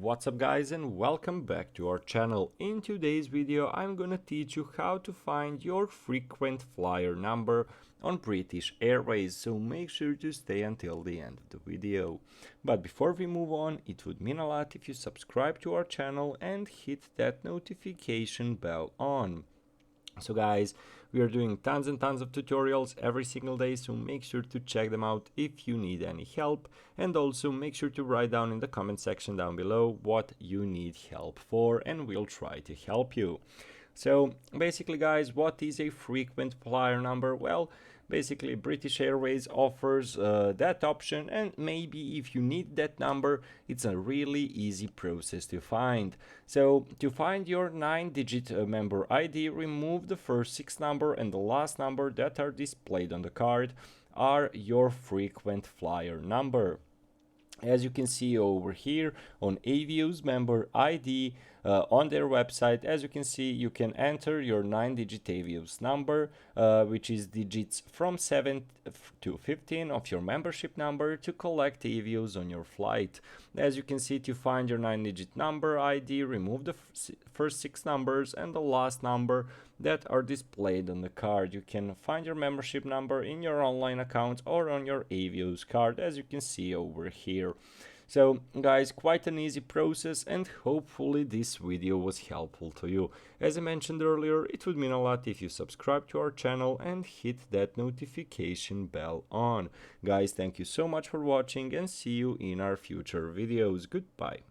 What's up guys, and welcome back to our channel. In today's video I'm gonna teach you how to find your frequent flyer number on British Airways, so make sure to stay until the end of the video. But before we move on, it would mean a lot if you subscribe to our channel and hit that notification bell on. So guys, we are doing tons and tons of tutorials every single day, so make sure to check them out if you need any help, and also make sure to write down in the comment section down below what you need help for and we'll try to help you. So basically guys, what is a frequent flyer number? Well, basically British Airways offers that option, and maybe if you need that number, it's a really easy process to find. So to find your 9-digit member ID, remove the first 6 number and the last number that are displayed on the card are your frequent flyer number. As you can see over here on Airways member ID on their website, as you can see, you can enter your 9-digit Airways number, which is digits from 7 to 15 of your membership number to collect Airways on your flight. As you can see, to find your 9-digit number ID, remove the first 6 numbers and the last number that are displayed on the card. You can find your membership number in your online account or on your Airways card, as you can see over here. So guys, quite an easy process, and hopefully this video was helpful to you. As I mentioned earlier, it would mean a lot if you subscribe to our channel and hit that notification bell on. Guys, thank you so much for watching and see you in our future videos. Goodbye.